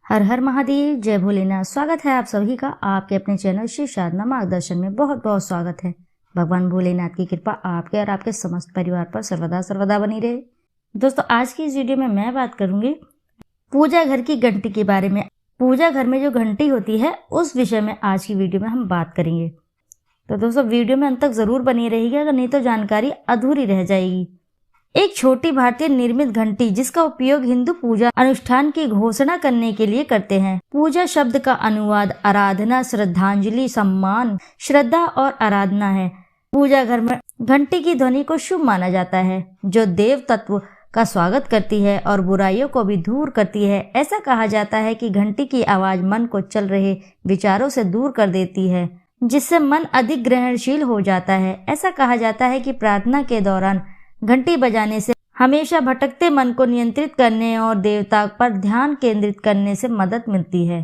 हर हर महादेव, जय भोलेनाथ। स्वागत है आप सभी का आपके अपने चैनल श्री साधना मार्गदर्शन में। बहुत बहुत स्वागत है। भगवान भोलेनाथ की कृपा आपके और आपके समस्त परिवार पर सर्वदा सर्वदा बनी रहे। दोस्तों, आज की इस वीडियो में मैं बात करूंगी पूजा घर की घंटी के बारे में। पूजा घर में जो घंटी होती है उस विषय में आज की वीडियो में हम बात करेंगे। तो दोस्तों, वीडियो में अंत तक जरूर बनी रहेगी, अगर नहीं तो जानकारी अधूरी रह जाएगी। एक छोटी भारतीय निर्मित घंटी जिसका उपयोग हिंदू पूजा अनुष्ठान की घोषणा करने के लिए करते हैं। पूजा शब्द का अनुवाद आराधना, श्रद्धांजलि, सम्मान, श्रद्धा और आराधना है। पूजा घर में घंटी की ध्वनि को शुभ माना जाता है, जो देव तत्व का स्वागत करती है और बुराइयों को भी दूर करती है। ऐसा कहा जाता है कि घंटी की आवाज मन को चल रहे विचारों से दूर कर देती है, जिससे मन अधिक ग्रहणशील हो जाता है। ऐसा कहा जाता है कि प्रार्थना के दौरान घंटी बजाने से हमेशा भटकते मन को नियंत्रित करने और देवता पर ध्यान केंद्रित करने से मदद मिलती है।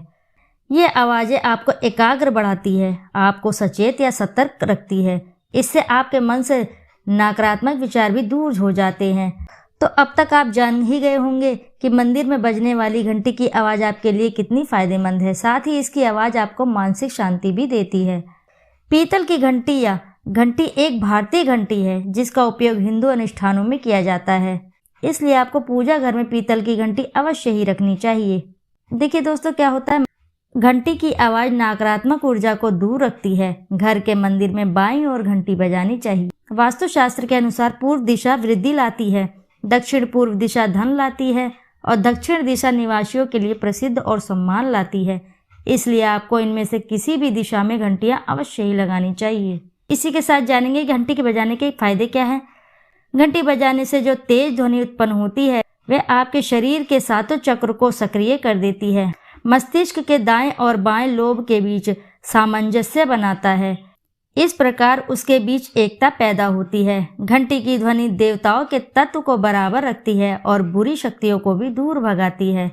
ये आवाजें आपको एकाग्र बढ़ाती है, आपको सचेत या सतर्क रखती है। इससे आपके मन से नकारात्मक विचार भी दूर हो जाते हैं। तो अब तक आप जान ही गए होंगे कि मंदिर में बजने वाली घंटी की आवाज़ आपके लिए कितनी फायदेमंद है। साथ ही इसकी आवाज़ आपको मानसिक शांति भी देती है। पीतल की घंटी या घंटी एक भारतीय घंटी है जिसका उपयोग हिंदू अनुष्ठानों में किया जाता है, इसलिए आपको पूजा घर में पीतल की घंटी अवश्य ही रखनी चाहिए। देखिए दोस्तों, क्या होता है, घंटी की आवाज़ नकारात्मक ऊर्जा को दूर रखती है। घर के मंदिर में बाईं ओर घंटी बजानी चाहिए। वास्तुशास्त्र के अनुसार पूर्व दिशा वृद्धि लाती है, दक्षिण पूर्व दिशा धन लाती है और दक्षिण दिशा निवासियों के लिए प्रसिद्ध और सम्मान लाती है। इसलिए आपको इनमें से किसी भी दिशा में घंटियां अवश्य ही लगानी चाहिए। इसी के साथ जानेंगे कि घंटी के बजाने के फायदे क्या हैं। घंटी बजाने से जो तेज ध्वनि उत्पन्न होती है वह आपके शरीर के सातों चक्र को सक्रिय कर देती है। मस्तिष्क के दाएं और बाएं लोब के बीच सामंजस्य बनाता है। इस प्रकार उसके बीच एकता पैदा होती है। घंटी की ध्वनि देवताओं के तत्व को बराबर रखती है और बुरी शक्तियों को भी दूर भगाती है।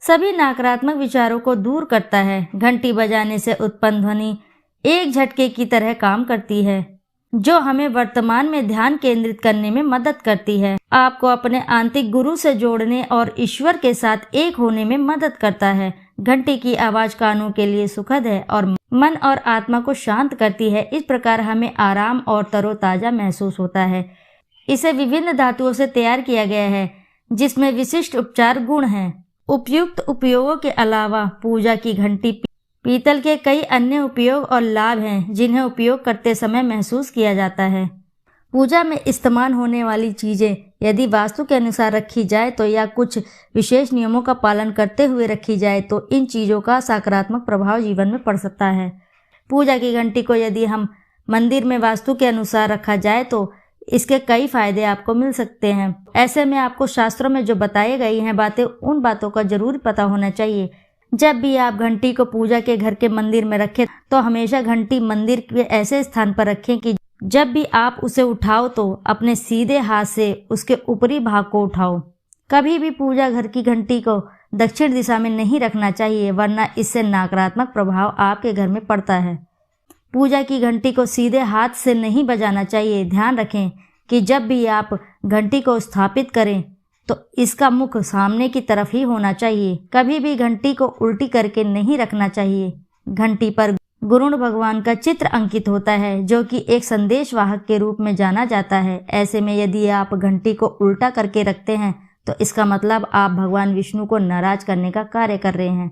सभी नकारात्मक विचारों को दूर करता है। घंटी बजाने से उत्पन्न ध्वनि एक झटके की तरह काम करती है, जो हमें वर्तमान में ध्यान केंद्रित करने में मदद करती है। आपको अपने आंतरिक गुरु से जोड़ने और ईश्वर के साथ एक होने में मदद करता है। घंटी की आवाज कानों के लिए सुखद है और मन और आत्मा को शांत करती है। इस प्रकार हमें आराम और तरोताजा महसूस होता है। इसे विभिन्न धातुओं से तैयार किया गया है, जिसमें विशिष्ट उपचार गुण हैं। उपयुक्त उपयोगों के अलावा पूजा की घंटी पीतल के कई अन्य उपयोग और लाभ हैं, जिन्हें उपयोग करते समय महसूस किया जाता है। पूजा में इस्तेमाल होने वाली चीज़ें यदि वास्तु के अनुसार रखी जाए तो या कुछ विशेष नियमों का पालन करते हुए रखी जाए तो इन चीज़ों का सकारात्मक प्रभाव जीवन में पड़ सकता है। पूजा की घंटी को यदि हम मंदिर में वास्तु के अनुसार रखा जाए तो इसके कई फायदे आपको मिल सकते हैं। ऐसे में आपको शास्त्रों में जो बताई गई हैं बातें, उन बातों का जरूर पता होना चाहिए। जब भी आप घंटी को पूजा के घर के मंदिर में रखें तो हमेशा घंटी मंदिर के ऐसे स्थान पर रखें कि जब भी आप उसे उठाओ तो अपने सीधे हाथ से उसके ऊपरी भाग को उठाओ। कभी भी पूजा घर की घंटी को दक्षिण दिशा में नहीं रखना चाहिए, वरना इससे नकारात्मक प्रभाव आपके घर में पड़ता है। पूजा की घंटी को सीधे हाथ से नहीं बजाना चाहिए। ध्यान रखें कि जब भी आप घंटी को स्थापित करें तो इसका मुख सामने की तरफ ही होना चाहिए। कभी भी घंटी को उल्टी करके नहीं रखना चाहिए। घंटी पर गुरुण भगवान का चित्र अंकित होता है, जो कि एक संदेश वाहक के रूप में जाना जाता है। ऐसे में यदि आप घंटी को उल्टा करके रखते हैं तो इसका मतलब आप भगवान विष्णु को नाराज करने का कार्य कर रहे हैं।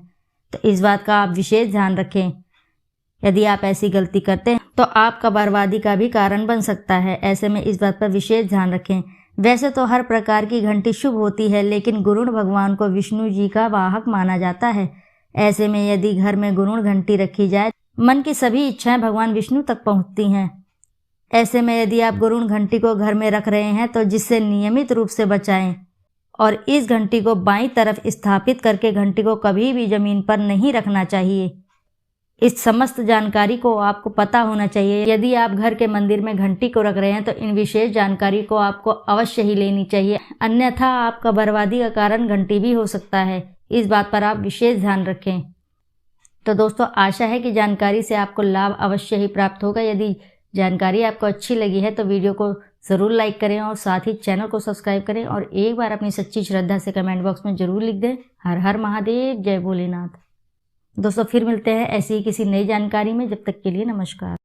तो इस बात का आप विशेष ध्यान रखें। यदि आप ऐसी गलती करते हैं तो आपका बर्बादी का भी कारण बन सकता है। ऐसे में इस बात पर विशेष ध्यान रखें। वैसे तो हर प्रकार की घंटी शुभ होती है, लेकिन गुरुण भगवान को विष्णु जी का वाहक माना जाता है। ऐसे में यदि घर में गुरुण घंटी रखी जाए, मन की सभी इच्छाएं भगवान विष्णु तक पहुंचती हैं। ऐसे में यदि आप गुरुण घंटी को घर में रख रहे हैं तो जिससे नियमित रूप से बचाएं और इस घंटी को बाईं तरफ स्थापित करके घंटी को कभी भी जमीन पर नहीं रखना चाहिए। इस समस्त जानकारी को आपको पता होना चाहिए। यदि आप घर के मंदिर में घंटी को रख रहे हैं तो इन विशेष जानकारी को आपको अवश्य ही लेनी चाहिए, अन्यथा आपका बर्बादी का कारण घंटी भी हो सकता है। इस बात पर आप विशेष ध्यान रखें। तो दोस्तों, आशा है कि जानकारी से आपको लाभ अवश्य ही प्राप्त होगा। यदि जानकारी आपको अच्छी लगी है तो वीडियो को ज़रूर लाइक करें और साथ ही चैनल को सब्सक्राइब करें और एक बार अपनी सच्ची श्रद्धा से कमेंट बॉक्स में ज़रूर लिख दें हर हर महादेव, जय भोलेनाथ। दोस्तों फिर मिलते हैं ऐसी ही किसी नई जानकारी में, जब तक के लिए नमस्कार।